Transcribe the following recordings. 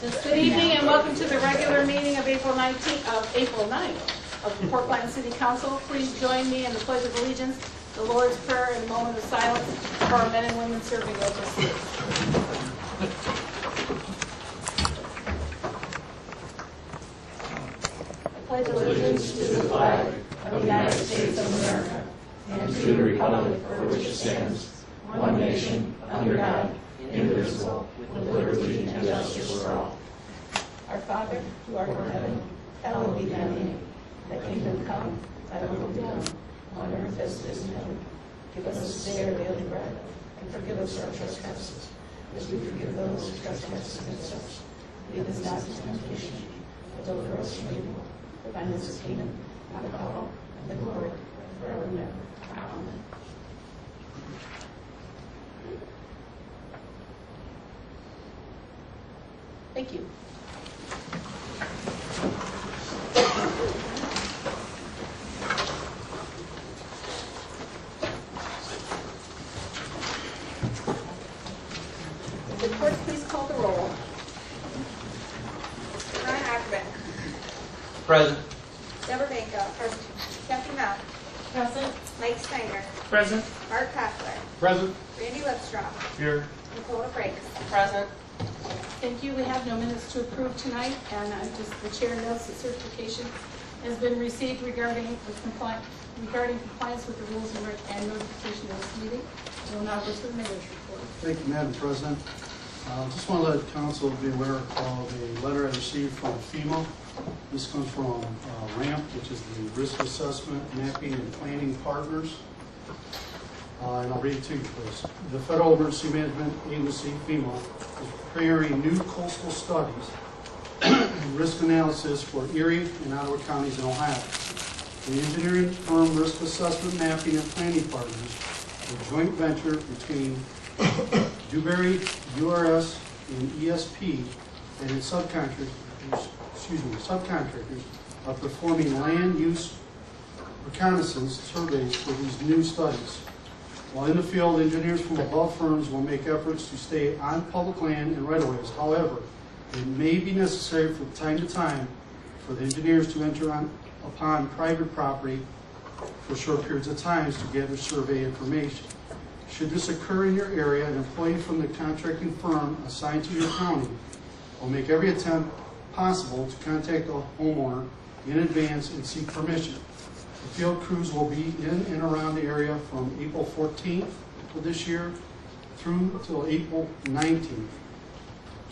Yes, good evening and welcome to the regular meeting of April 9th of the Portland City Council. Please join me in the Pledge of Allegiance, the Lord's Prayer, and a moment of silence for our men and women serving overseas. I pledge allegiance to the flag of the United States of America and to the republic for which it stands, one nation, under God, indivisible, with liberty and justice for all. Our Father, who art in heaven, hallowed be thy name. Thy kingdom come, thy will be done, on earth as it is in heaven. Give us this day our daily bread, and forgive us our trespasses, as we forgive those who trespass against us. Lead us not into temptation, but deliver us from evil. For thine is the kingdom, and the power, and the glory, forever and ever. Amen. Thank you. Would the clerk please call the roll? Ryan Ackerman. Present. Deborah Banko. Present. Kathy Mount. Present. Mike Steiner. Present. Mark Kossler. Present. Randy Lipstrom. Here. Nicole Frakes. Present. Thank you. We have no minutes to approve tonight, and the chair notes that certification has been received regarding compliance with the rules and notification of this meeting. We will now go to the mayor's report. Thank you, Madam President. Just want to let council be aware of a letter I received from FEMA. This comes from RAMP, which is the Risk Assessment, Mapping, and Planning Partners. And I'll read it to you, please. The Federal Emergency Management Agency, FEMA, is preparing new coastal studies and risk analysis for Erie and Ottawa counties in Ohio. The engineering firm Risk Assessment, Mapping, and Planning Partners, a joint venture between Dewberry, URS, and ESP, and its subcontractors are performing land use reconnaissance surveys for these new studies. While in the field, engineers from above firms will make efforts to stay on public land and right-of-ways. However, it may be necessary from time to time for the engineers to enter upon private property for short periods of time to gather survey information. Should this occur in your area, an employee from the contracting firm assigned to your county will make every attempt possible to contact the homeowner in advance and seek permission. The field crews will be in and around the area from April 14th of this year through till April 19th.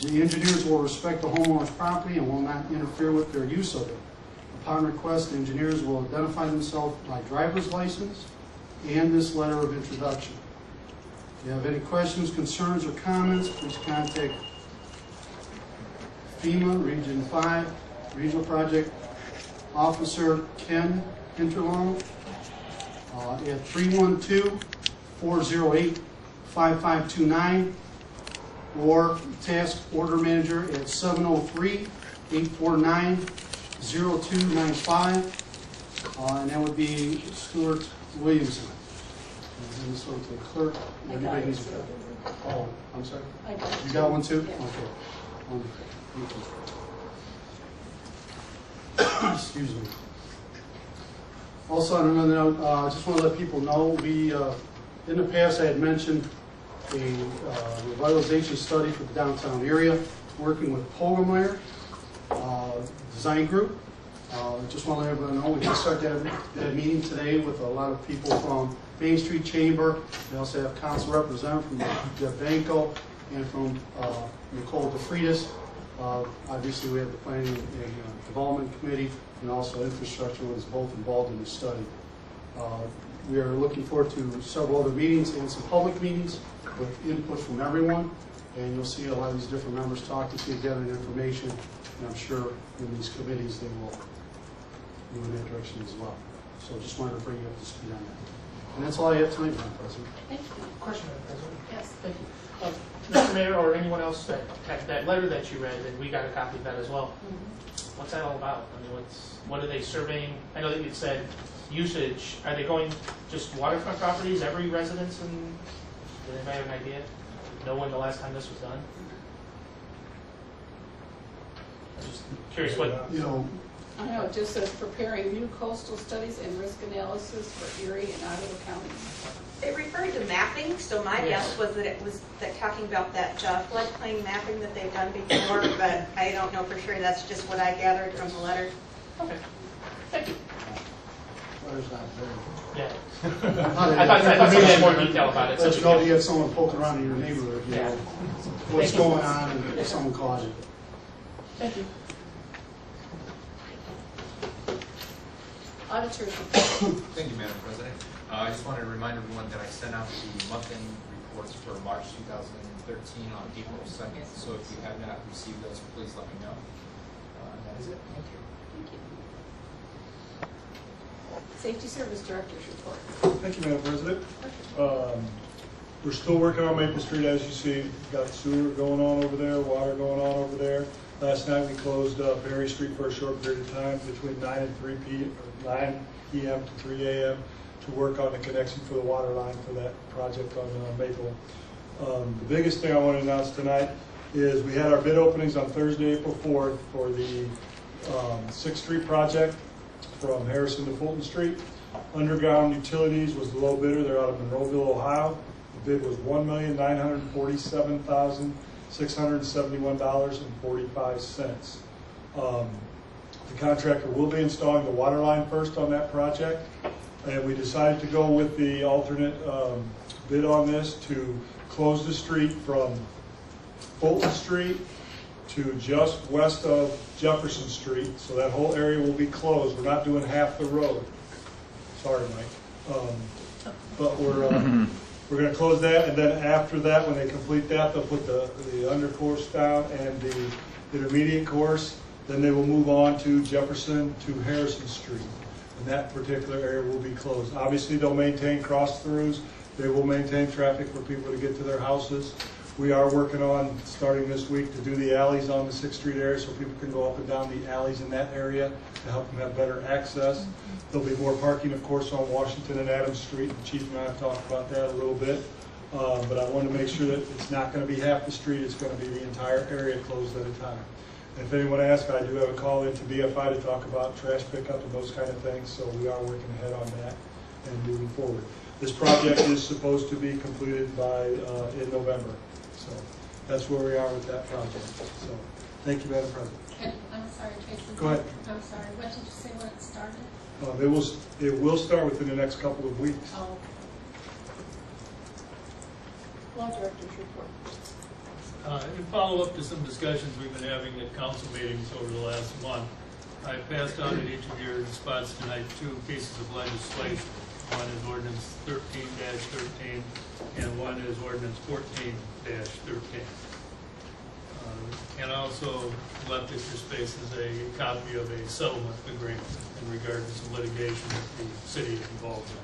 The engineers will respect the homeowner's property and will not interfere with their use of it. Upon request, the engineers will identify themselves by driver's license and this letter of introduction. If you have any questions, concerns, or comments, please contact FEMA Region 5 Regional Project Officer Ken Interlong at 312-408-5529 or Task Order Manager at 703-849-0295, and that would be Stuart Williamson. And so to the clerk, everybody needs to. Oh, I'm sorry. You got one too? Yeah. Okay. Wonderful. Thank you. Excuse me. Also, on another note, I just want to let people know we, in the past, I had mentioned a revitalization study for the downtown area, working with Pogemeyer Design Group. Just want to let everyone know we just started that meeting today with a lot of people from Main Street Chamber. We also have council representative from Jeff Banko and from Nicole DeFreitas. Obviously, we have the Planning and Development Committee and also Infrastructure was both involved in the study. We are looking forward to several other meetings and some public meetings with input from everyone. And you'll see a lot of these different members talking to you, gathering information. And I'm sure in these committees they will move in that direction as well. So just wanted to bring you up to speed on that. And that's all I have tonight, Madam President. Thank you. Question, Madam President. Yes. Thank you. Mr. Mayor, or anyone else that letter that you read, and we got a copy of that as well. Mm-hmm. What's that all about? I mean, what are they surveying? I know that you said usage. Are they going just waterfront properties, every residence? And does anybody have an idea? Know when the last time this was done? Just curious what, You know, I know, it just says preparing new coastal studies and risk analysis for Erie and Ottawa County. It referred to mapping, so my guess was that it was that talking about that floodplain mapping that they've done before, but I don't know for sure. That's just what I gathered from the letter. okay, thank you. Letter's not very. Yeah. I thought you had more detail about it. let you so- know you have someone poking around in your neighborhood, you know, what's Thank you. going on and if someone calls you. Thank you. Auditors report. Thank you, Madam President. I just wanted to remind everyone that I sent out the month-end reports for March 2013 on April 2nd. So if you have not received those, please let me know. That is it. Thank you. Safety Service Director's report. Thank you, Madam President. We're still working on Maple Street, as you see. Got sewer going on over there, water going on over there. Last night we closed Berry Street for a short period of time between 9 and 3 p.m. or 9 p.m. to 3 a.m. to work on the connection for the water line for that project on Maple. The biggest thing I want to announce tonight is we had our bid openings on Thursday, April 4th for the 6th Street project from Harrison to Fulton Street. Underground Utilities was the low bidder. They're out of Monroeville, Ohio. The bid was $1,947,671.45. The contractor will be installing the water line first on that project, and we decided to go with the alternate bid on this to close the street from Fulton Street to just west of Jefferson Street, so that whole area will be closed. We're not doing half the road. Sorry, Mike. But we're going to close that, and then after that, when they complete that, they'll put the undercourse down and the intermediate course. Then they will move on to Jefferson to Harrison Street, and that particular area will be closed. Obviously, they'll maintain cross-throughs. They will maintain traffic for people to get to their houses. We are working on, starting this week, to do the alleys on the 6th Street area so people can go up and down the alleys in that area to help them have better access. There'll be more parking, of course, on Washington and Adams Street. The Chief and I have talked about that a little bit. But I want to make sure that it's not going to be half the street. It's going to be the entire area closed at a time. And if anyone asks, I do have a call into BFI to talk about trash pickup and those kind of things. So we are working ahead on that and moving forward. This project is supposed to be completed by in November. So that's where we are with that project. So thank you, Madam President. I'm sorry, Tracy. Go ahead. I'm sorry. What did you say when it started? It will start within the next couple of weeks. Oh. Law Director's report. In follow-up to some discussions we've been having at council meetings over the last month, I passed on at each of your spots tonight 2 pieces of legislation. One is ordinance 13-13, and one is ordinance 14-13. And also left at your spaces a copy of a settlement agreement in regard to some litigation that the city is involved in.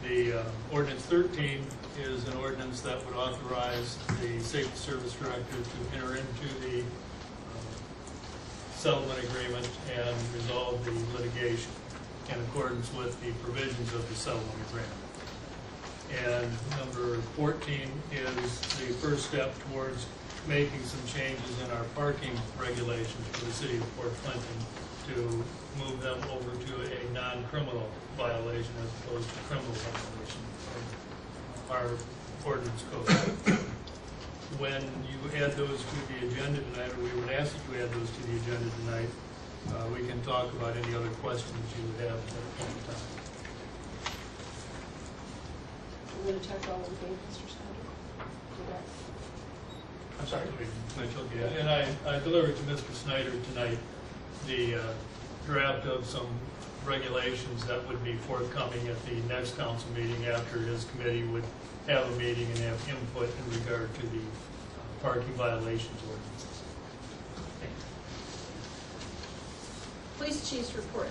The ordinance 13 is an ordinance that would authorize the Safety Service Director to enter into the settlement agreement and resolve the litigation in accordance with the provisions of the settlement agreement. And number 14 is the first step towards making some changes in our parking regulations for the city of Port Clinton to move them over to a non-criminal violation as opposed to criminal violation of our ordinance code. When you add those to the agenda tonight, or we would ask that you add those to the agenda tonight, we can talk about any other questions you would have at any time. I'm going to check all in favor, Mr. Snyder. I'm sorry. Mitchell, yeah, and I delivered to Mr. Snyder tonight the draft of some regulations that would be forthcoming at the next council meeting after his committee would have a meeting and have input in regard to the parking violations ordinances. Police Chief's report.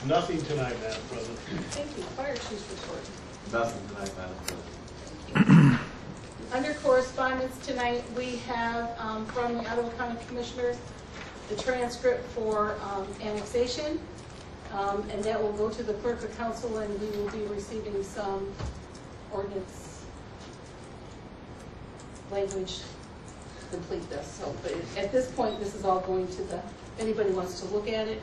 Nothing tonight, Madam President. Thank you. Fire Chief's report. Nothing tonight, Madam President. Under correspondence tonight, we have from the Ottawa County Commissioners the transcript for annexation, and that will go to the clerk of council, and we will be receiving some ordinance language complete this. So, but at this point, this is all going to the, if anybody wants to look at it,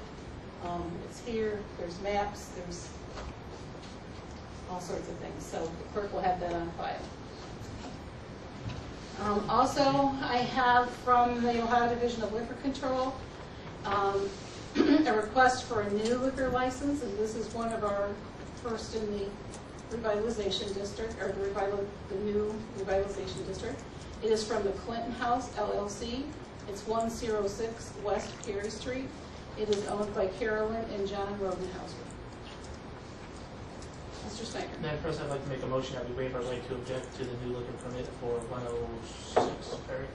it's here, there's maps, there's all sorts of things. So the clerk will have that on file. Also, I have from the Ohio Division of Liquor Control, a request for a new liquor license, and this is one of our first in the revitalization district, or the new revitalization district. It is from the Clinton House LLC. It's 106 West Perry Street. It is owned by Carolyn and John Rodenhauser. Mr. Snyder. Madam President, I'd like to make a motion that we waive our right to object to the new liquor permit for 106 Perry.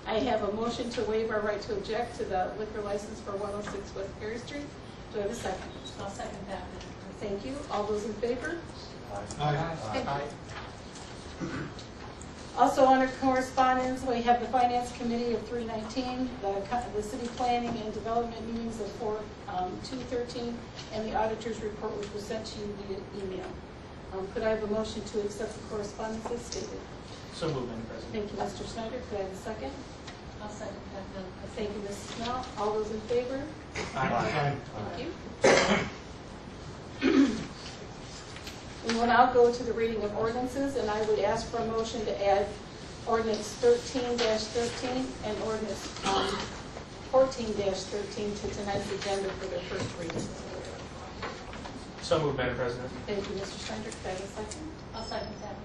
I have a motion to waive our right to object to the liquor license for 106 West Perry Street. Do I have a second? I'll second that. Thank you. All those in favor? Thank you. Also under correspondence, we have the Finance Committee of 319, the City Planning and Development meetings of 4/2/13, and the Auditor's Report, which was sent to you via email. Could I have a motion to accept the correspondence as stated? So moved, Madam President. Thank you, Mr. Snyder. Could I have a second? I'll second that. Thank you, Mrs. Snell. All those in favor? Aye. Thank you. We will now go to the reading of ordinances, and I would ask for a motion to add ordinance 13-13 and ordinance 14-13 to tonight's agenda for their first reading. So moved, Madam President. Thank you, Mr. Snyder. Could I have a second? I'll second that.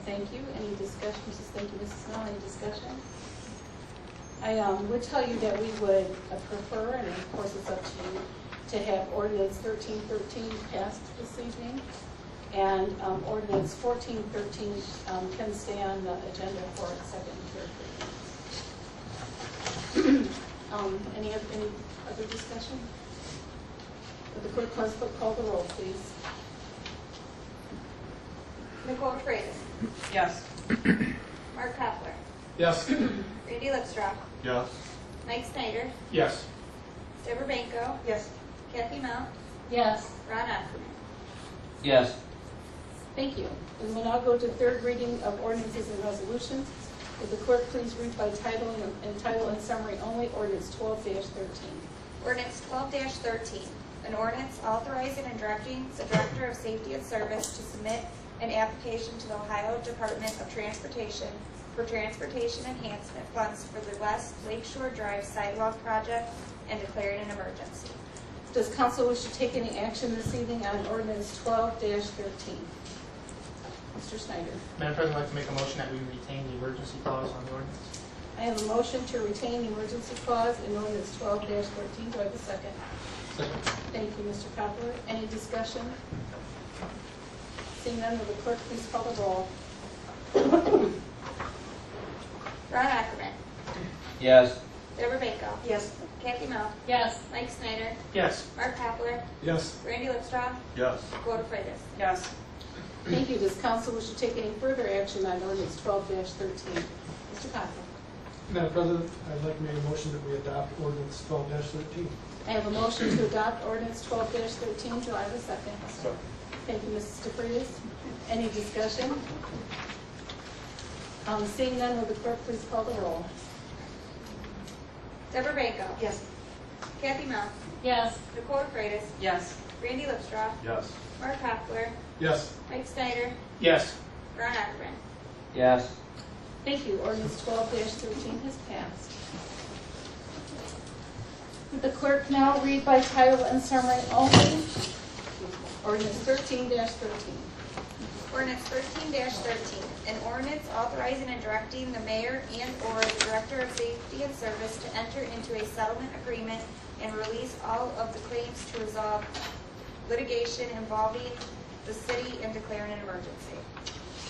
Thank you. Any discussion? Thank you, Mrs. Snell. Any discussion? I would tell you that we would prefer, and of course it's up to you, to have ordinance 13-13 passed this evening, and ordinance 14-13 can stay on the agenda for its second and third reading. Any other discussion? Would the clerk call the roll, please? Nicole Freitas. Yes. Mark Hopler. Yes. Randy Lipstraw. Yes. Mike Snyder. Yes. Deborah Banko. Yes. Kathy Mount. Yes. Ron Ackerman. Yes. Thank you. We will now go to third reading of ordinances and resolutions. Would the clerk please read by title and title and summary only, ordinance 12-13. Ordinance 12-13, an ordinance authorizing and directing the Director of Safety and Service to submit an application to the Ohio Department of Transportation for transportation enhancement funds for the West Lakeshore Drive sidewalk project and declaring an emergency. Does council wish to take any action this evening on ordinance 12-13? Mr. Snyder. Madam President, I'd like to make a motion that we retain the emergency clause on the ordinance. I have a motion to retain the emergency clause in ordinance 12-13. Do I have a second? Second. Thank you, Mr. Coppler. Any discussion? Seeing none, will the clerk please call the roll? Ron Ackerman. Yes. Deborah Banko. Yes. Kathy Mount. Yes. Mike Snyder. Yes. Mark Hopler. Yes. Randy Lipstraw. Yes. Nicole Freitas. Yes. Thank you. Does council wish to take any further action on ordinance 12-13? Mr. Coppler. Madam President, I'd like to make a motion that we adopt ordinance 12-13. I have a motion to adopt ordinance 12-13. Do I have a second? Second. Thank you, Mrs. DeFreitas. Any discussion? Seeing none, will the clerk please call the roll? Deborah Banko. Yes. Kathy Mount. Yes. Nicole Freitas. Yes. Randy Lipstraw. Yes. Mark Hopler. Yes. Mike Snyder. Yes. Ron Ackerman. Yes. Thank you. Ordinance 12-13 has passed. Would the clerk now read by title and summary only? Ordinance 13-13. Ordinance 13-13, an ordinance authorizing and directing the mayor and/or the director of safety and service to enter into a settlement agreement and release all of the claims to resolve litigation involving the city and declaring an emergency.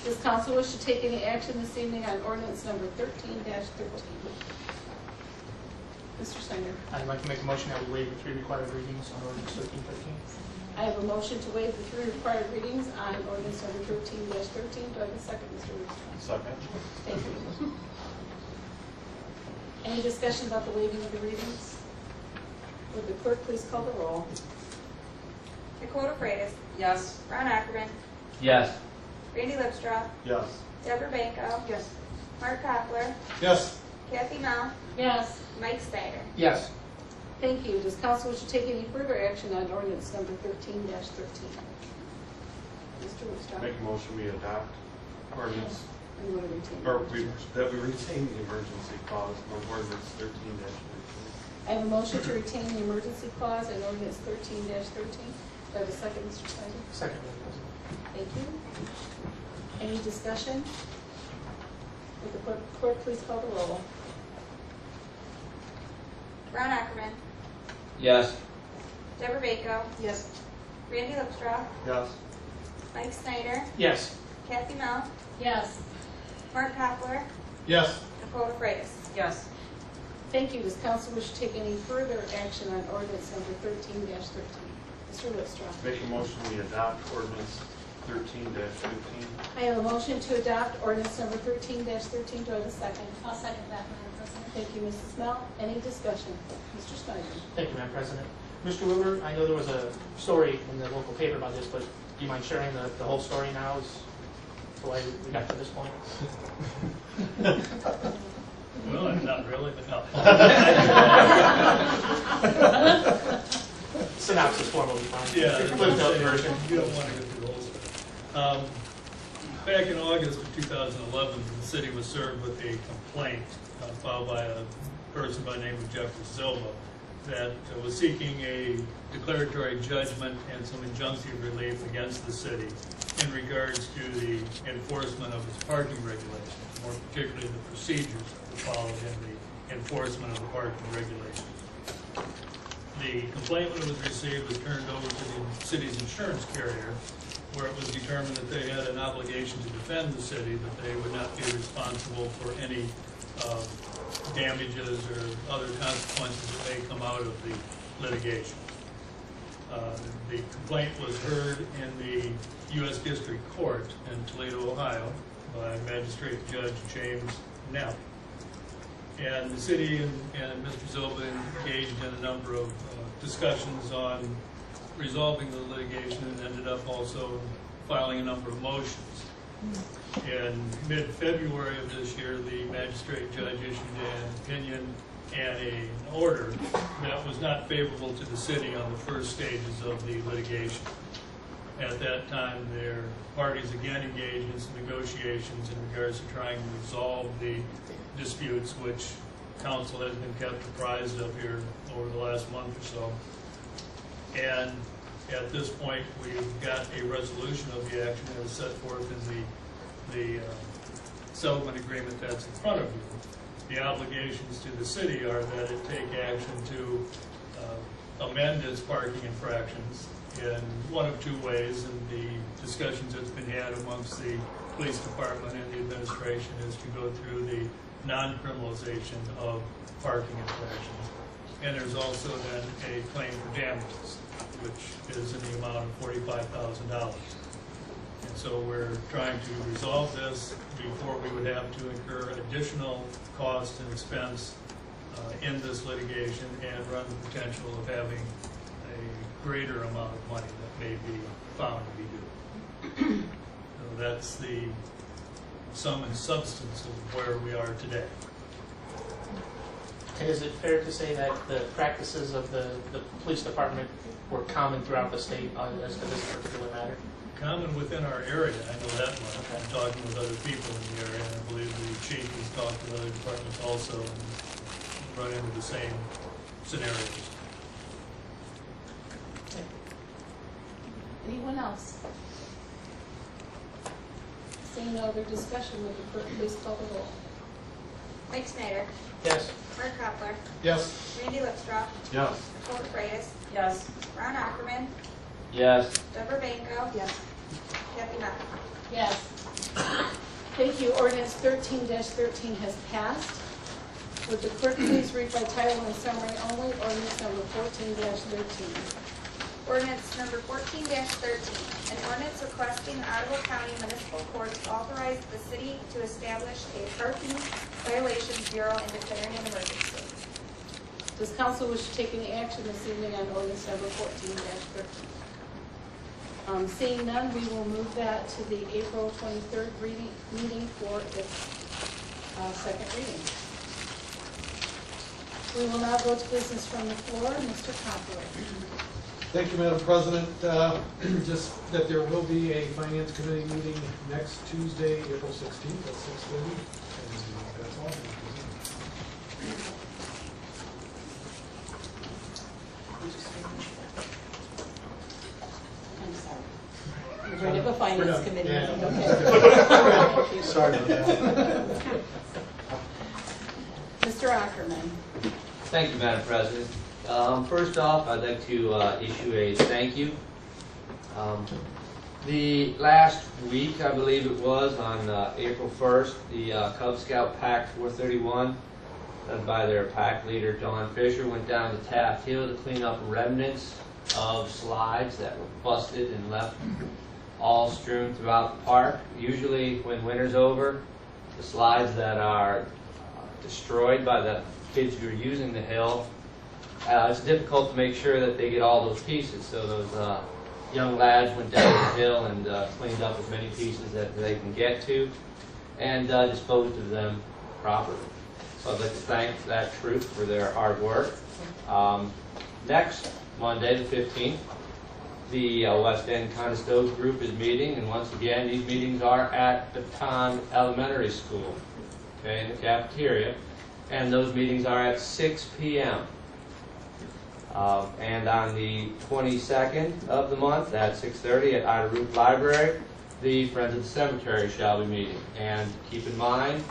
Does council wish to take any action this evening on ordinance number 13-13? Mr. Snyder. I'd like to make a motion that we waive the 3 required readings on ordinance 13-13. I have a motion to waive the 3 required readings on ordinance number 13-13. Do I have a second, Mr. Rubenstein? Second. Thank you. Any discussion about the waiving of the readings? Would the clerk please call the roll? Nicole Freitas. Yes. Ron Ackerman. Yes. Randy Lipstraw. Yes. Deborah Banko. Yes. Mark Hopler, Yes. Kathy Mount, Yes. Mike Snyder. Yes. Thank you. Does council wish to take any further action on ordinance number 13-13? Mr. Woodstock? Make a motion, we adopt ordinance, And what do we take? that we retain the emergency clause on ordinance 13-13. I have a motion to retain the emergency clause in ordinance 13-13. Do I have a second, Mr. Snyder? Second, Madam President. Thank you. Any discussion? Would the clerk please call the roll? Ron Ackerman, Yes. Deborah Bako, Yes. Randy Lipstraw, Yes. Mike Snyder, Yes. Kathy Mount, Yes. Mark Hopler, Yes. Nicole DeFreitas. Yes. Thank you. Does council wish to take any further action on ordinance number 13-13? Mr. Lipstraw? Make a motion, we adopt ordinance 13-15. I have a motion to adopt ordinance number 13-13. Do I have a second? I'll second that, Madam President. Thank you, Mrs. Mel. Any discussion? Mr. Snyder? Thank you, Madam President. Mr. Wheeler, I know there was a story in the local paper about this, but do you mind sharing the whole story now, as the way we got to this point? Well, not really, but no. Synopsis form will be fine. Yeah, Cliff note version. you don't want to go through the whole story. Back in August of 2011, the city was served with a complaint filed by a person by the name of Jeffrey Silva that was seeking a declaratory judgment and some injunctive relief against the city in regards to the enforcement of its parking regulations, more particularly the procedures that were followed in the enforcement of the parking regulations. The complaint, when it was received, was turned over to the city's insurance carrier, where it was determined that they had an obligation to defend the city, that they would not be responsible for any damages or other consequences that may come out of the litigation. The complaint was heard in the U.S. District Court in Toledo, Ohio, by Magistrate Judge James Knapp. And the city and Mr. Silva engaged in a number of discussions on resolving the litigation and ended up also filing a number of motions. In mid-February of this year, the magistrate judge issued an opinion and an order that was not favorable to the city on the first stages of the litigation. At that time, their parties again engaged in some negotiations in regards to trying to resolve the disputes, which council has been kept apprised of here over the last month or so. And at this point, we've got a resolution of the action that is set forth in the settlement agreement that's in front of you. The obligations to the city are that it take action to amend its parking infractions in one of two ways, and the discussions that's been had amongst the police department and the administration is to go through the non-criminalization of parking infractions. And there's also then a claim for damages, which is in the amount of $45,000. And so we're trying to resolve this before we would have to incur additional cost and expense in this litigation and run the potential of having a greater amount of money that may be found to be due. So that's the sum and substance of where we are today. And is it fair to say that the practices of the police department were common throughout the state as to this particular matter? Common within our area, I know that much. I'm talking with other people in the area, and I believe the chief has talked with other departments also and run into the same scenarios. Anyone else? Seeing no other discussion, would the clerk please call the roll? Mike Snyder, Yes. Mark Hopler, Yes. Randy Lipstraw, Yes. Nicole DeFreitas, Yes. Ron Ackerman, Yes. Deborah Banko, Yes. Kathy Mount. Yes. Thank you. Ordinance 13-13 has passed. Would the clerk please read by title and summary only, ordinance number 14-13? Ordinance number 14-13, an ordinance requesting the Ottawa County Municipal Court to authorize the city to establish a parking violations bureau and declaring an emergency. Does council wish to take any action this evening on ordinance number 14-13? Seeing none, we will move that to the April 23rd meeting for its second reading. We will now go to business from the floor. Mr. Conklin. Thank you, Madam President. Just that there will be a Finance Committee meeting next Tuesday, April 16th at 6:30. And that's all. I'm sorry. We're going to have a finance committee. Yeah. Okay. Sorry about that. Mr. Ackerman. Thank you, Madam President. First off, I'd like to issue a thank you. The last week, I believe it was, on April 1st, the Cub Scout Pack 431, led by their pack leader, Dawn Fisher, went down to Taft Hill to clean up remnants of slides that were busted and left all strewn throughout the park. Usually, when winter's over, the slides that are destroyed by the kids who are using the hill, it's difficult to make sure that they get all those pieces. So those young lads went down the hill and cleaned up as many pieces that they can get to and disposed of them properly. So I'd like to thank that troop for their hard work. Next Monday, the 15th, the West End Conestoga group is meeting, and once again, these meetings are at Baton Elementary School, okay, in the cafeteria, and those meetings are at 6 p.m. And on the 22nd of the month at 6:30 at Ida Ruth Library, the Friends of the Cemetery shall be meeting. And keep in mind,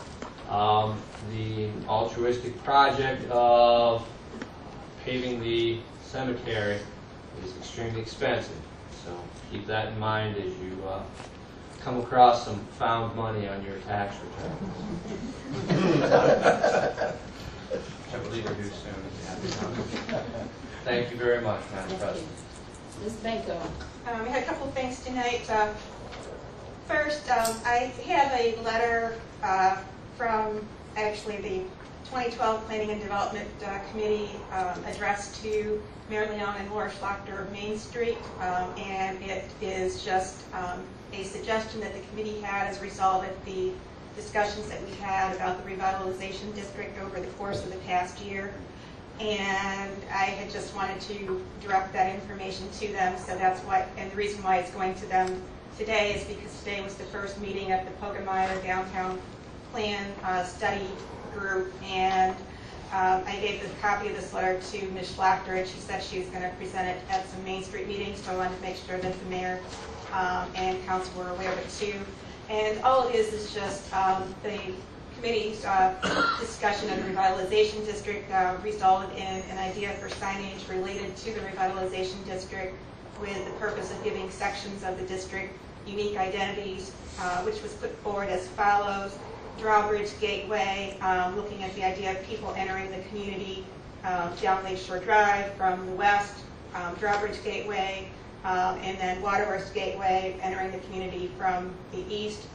the altruistic project of paving the cemetery is extremely expensive. So keep that in mind as you come across some found money on your tax return. I believe we're due soon. Thank you very much, Madam President. Ms. Benko. We had a couple things tonight. First, I have a letter from actually the 2012 Planning and Development Committee addressed to Mayor Leon and Laura Schlachter of Main Street, and it is just a suggestion that the committee had as a result of the discussions that we had about the revitalization district over the course of the past year. And I had just wanted to direct that information to them, so that's what, and the reason why it's going to them today is because today was the first meeting of the Pogamaya Downtown Plan Study Group, and I gave the copy of this letter to Ms. Schlachter, and she said she was going to present it at some Main Street meetings, so I wanted to make sure that the mayor and council were aware of it too. And all it is just the committee's discussion of the revitalization district resulted in an idea for signage related to the revitalization district with the purpose of giving sections of the district unique identities, which was put forward as follows. Drawbridge Gateway, looking at the idea of people entering the community down Lakeshore Drive from the west, Drawbridge Gateway, and then Waterworks Gateway entering the community from the east,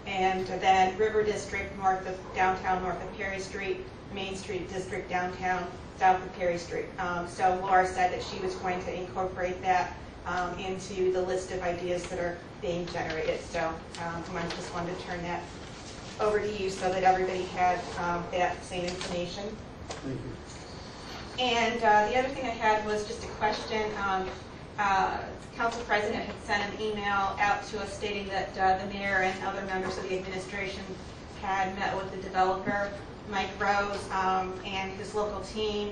and then River District north of downtown, north of Perry Street, Main Street District downtown, south of Perry Street. So Laura said that she was going to incorporate that into the list of ideas that are being generated. So I just wanted to turn that over to you so that everybody had that same information. Thank you. And the other thing I had was just a question. Council President had sent an email out to us stating that the mayor and other members of the administration had met with the developer, Mike Rose, and his local team,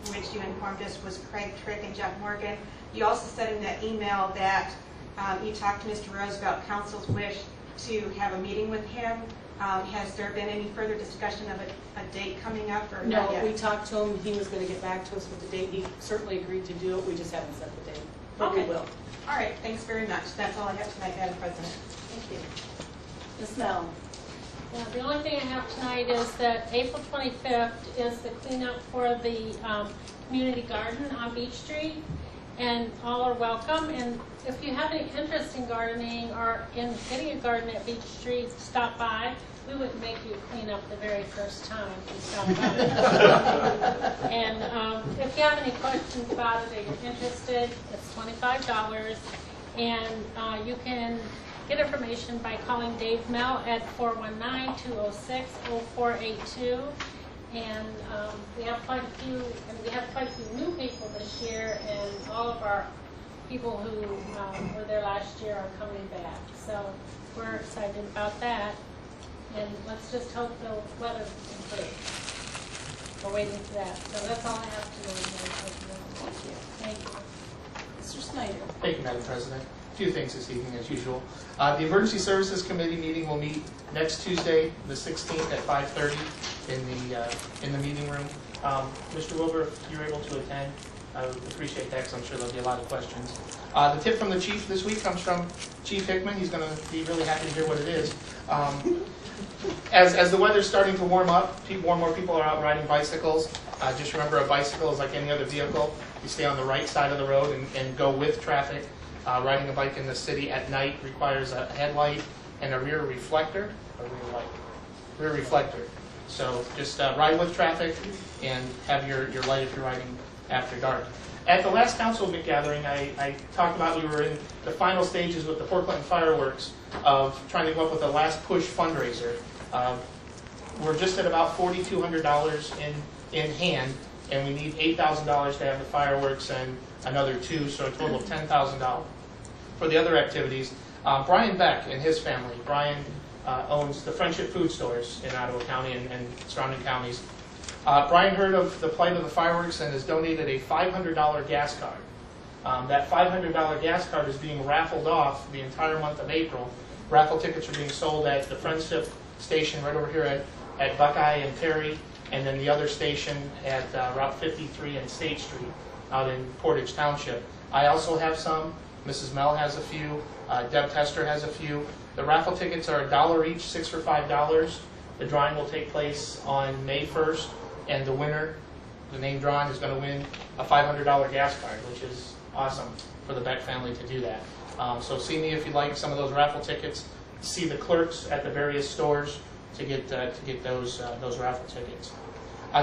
which you informed us was Craig Trick and Jeff Morgan. You also said in that email that you talked to Mr. Rose about council's wish to have a meeting with him. Has there been any further discussion of a date coming up or not No, yet? we talked to him. He was going to get back to us with the date. He certainly agreed to do it. We just haven't set the date. But Okay. we will. All right, thanks very much. That's all I have tonight, Madam President. Thank you. Ms. Mel. Yeah, the only thing I have tonight is that April 25th is the cleanup for the community garden on Beach Street, and all are welcome. And if you have any interest in gardening or in getting a garden at Beach Street, stop by. We wouldn't make you clean up the very first time you stop by. And if you have any questions about it or you're interested, it's $25, and you can get information by calling Dave Mel at 419-206-0482. And we have quite a few new people this year, and all of our people who were there last year are coming back. So we're excited about that. And let's just hope the weather improves. We're waiting for that. So that's all I have to do. Thank you. Thank you. Mr. Snyder. Thank you, Madam President. A few things this evening, as usual. The Emergency Services Committee meeting will meet next Tuesday, the 16th at 5:30 in the meeting room. Mr. Wilbur, if you're able to attend, I would appreciate that because I'm sure there'll be a lot of questions. The tip from the chief this week comes from Chief Hickman. He's going to be really happy to hear what it is. As the weather's starting to warm up, more and more people are out riding bicycles. Just remember, a bicycle is like any other vehicle. You stay on the right side of the road and go with traffic. Riding a bike in the city at night requires a headlight and a rear reflector. Rear reflector. So just ride with traffic and have your light if you're riding after dark. At the last council gathering, I talked about we were in the final stages with the Port Clinton Fireworks of trying to come up with a last push fundraiser. We're just at about $4,200 in hand, and we need $8,000 to have the fireworks and another $2,000, so a total of $10,000 for the other activities. Brian Beck and his family. Brian owns the Friendship Food Stores in Ottawa County and surrounding counties. Brian heard of the plight of the fireworks and has donated a $500 gas card. That $500 gas card is being raffled off the entire month of April. Raffle tickets are being sold at the Friendship station right over here at Buckeye and Terry, and then the other station at Route 53 and State Street out in Portage Township. I also have some. Mrs. Mel has a few. Deb Tester has a few. The raffle tickets are $1 each, 6 for $5. The drawing will take place on May 1st, and the winner, the name drawn, is going to win a $500 gas card, which is awesome for the Beck family to do that. So see me if you'd like some of those raffle tickets. See the clerks at the various stores to get those raffle tickets.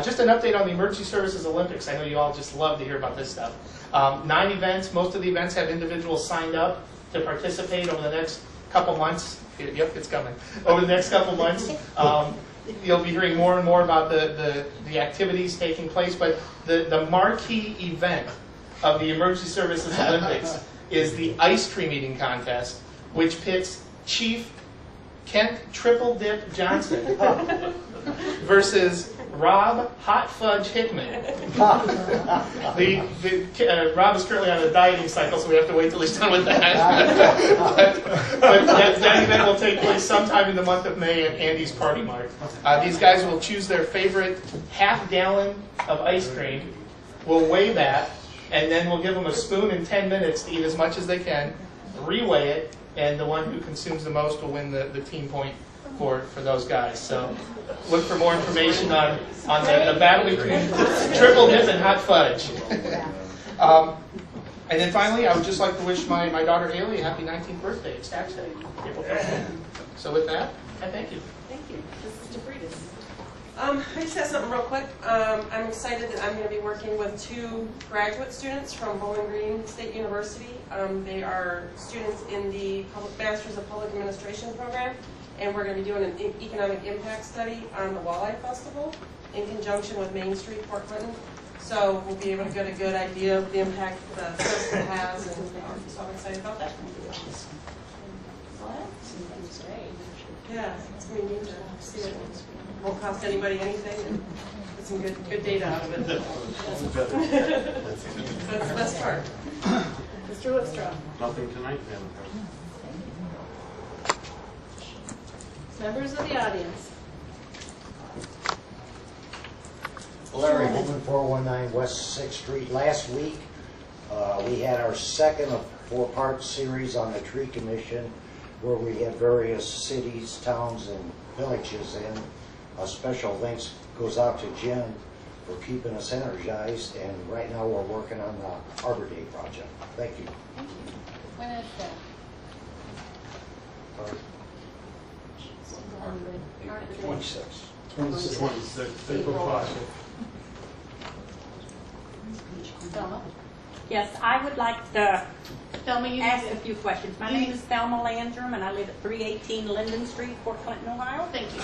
Just an update on the Emergency Services Olympics. I know you all just love to hear about this stuff. 9 events. Most of the events have individuals signed up to participate over the next couple months. Yep, it's coming. Over the next couple months, you'll be hearing more and more about the activities taking place. But the marquee event of the Emergency Services Olympics is the ice cream eating contest, which pits Chief Kent Triple Dip Johnson versus Rob Hot Fudge Hickman. Rob is currently on a dieting cycle, so we have to wait till he's done with that. but that event will take place sometime in the month of May at Andy's Party Mart. These guys will choose their favorite half gallon of ice cream. We'll weigh that, and then we'll give them a spoon in 10 minutes to eat as much as they can, reweigh it, and the one who consumes the most will win the team point for those guys. So look for more information on the battle between Triple Dip and Hot Fudge. And then finally, I would just like to wish my daughter Haley a happy 19th birthday. It's tax day, April 1st. So with that, I thank you. Thank you. Mrs. DeFreitas. I just have something real quick. I'm excited that I'm going to be working with 2 graduate students from Bowling Green State University. They are students in the Masters of Public Administration program, and we're going to be doing an economic impact study on the Walleye Festival in conjunction with Main Street, Port Clinton. So we'll be able to get a good idea of the impact the festival has, and so I'm excited about that. Yeah, it's going to be neat to see it. Won't cost anybody anything, and get some good data out of it. That's the best part. Mr. Whipstraw. Nothing tonight, Madam President. Members of the audience. Larry Holman, 419 West 6th Street. Last week, we had our second of 4-part series on the Tree Commission, where we had various cities, towns, and villages in. A special thanks goes out to Jen for keeping us energized, and right now we're working on the Arbor Day project. Thank you. Thank you. When is that? April 26th. 26th, April 5th. Donna? Yes, I would like to Thelma, you ask need a to- few questions. My name is Thelma Landrum, and I live at 318 Linden Street, Fort Clinton, Ohio. Thank you.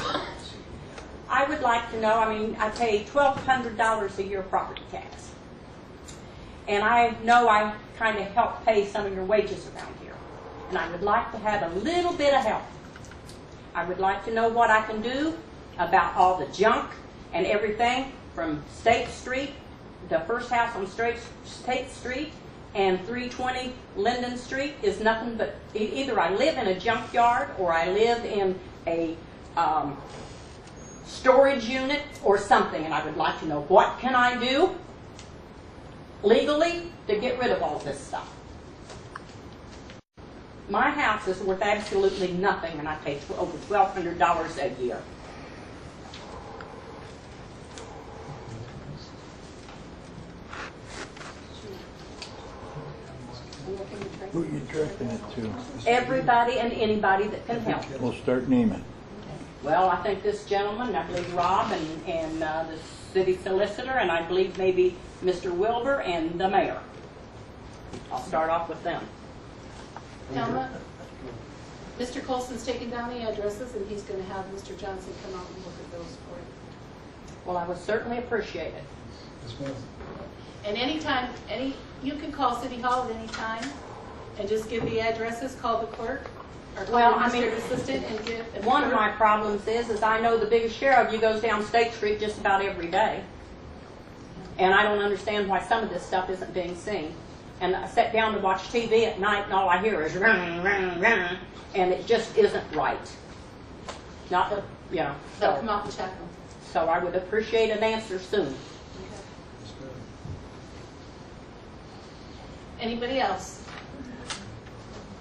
I would like to know, I mean, I pay $1,200 a year property tax. And I know I kind of help pay some of your wages around here. And I would like to have a little bit of help. I would like to know what I can do about all the junk and everything from State Street, the first house on State Street, and 320 Linden Street is nothing but, either I live in a junkyard or I live in a storage unit or something, and I would like to know what can I do legally to get rid of all this stuff. My house is worth absolutely nothing, and I pay over $1,200 a year. Who are you directing it to? Everybody and anybody that can help. We'll start naming. Well, I think this gentleman, I believe Rob and the city solicitor, and I believe maybe Mr. Wilbur and the mayor. I'll start off with them. Thelma, Mr. Colson's taken down the addresses, and he's going to have Mr. Johnson come out and look at those for you. Well, I would certainly appreciate it. And anytime, you can call City Hall at any time and just give the addresses, call the clerk, or call Well, the I mean, administrative assistant and give. One of my problems is I know the biggest share of you goes down State Street just about every day. And I don't understand why some of this stuff isn't being seen. And I sit down to watch TV at night and all I hear is run, run, run, and it just isn't right. Not, you know. They'll come out and check them. So I would appreciate an answer soon. Anybody else?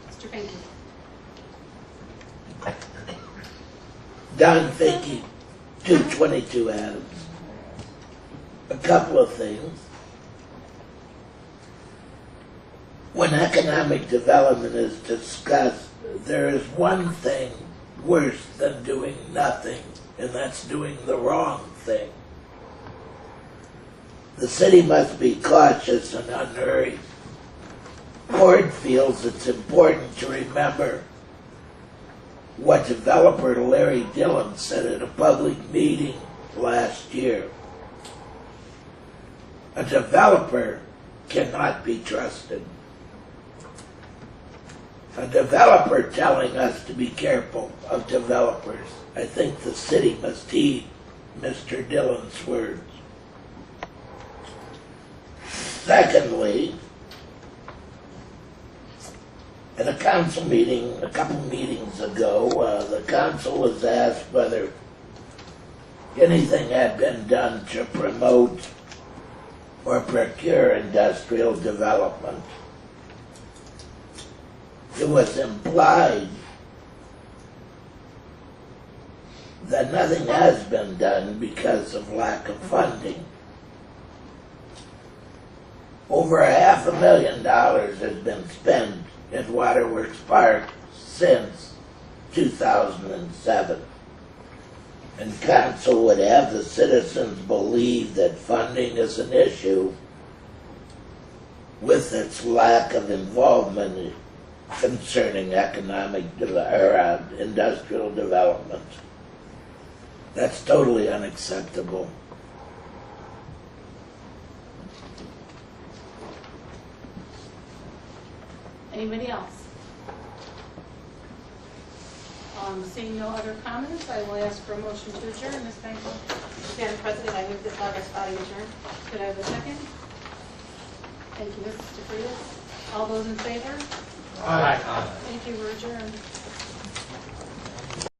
Mr. Finke. Don Finke, 222 Adams. A couple of things. When economic development is discussed, there is one thing worse than doing nothing, and that's doing the wrong thing. The city must be cautious and unhurried. Ford feels it's important to remember what developer Larry Dillon said at a public meeting last year. A developer cannot be trusted. A developer telling us to be careful of developers. I think the city must heed Mr. Dillon's words. Secondly, at a council meeting a couple meetings ago, the council was asked whether anything had been done to promote or procure industrial development. It was implied that nothing has been done because of lack of funding. Over $500,000 has been spent at Waterworks Park since 2007. And council would have the citizens believe that funding is an issue with its lack of involvement concerning industrial development. That's totally unacceptable. Anybody else? Seeing no other comments, I will ask for a motion to adjourn. Ms. Bangle. Madam President, I move this August body adjourn. Could I have a second? Thank you, Mrs. DeFrias. All those in favor? Aye. Thank you, we're adjourned.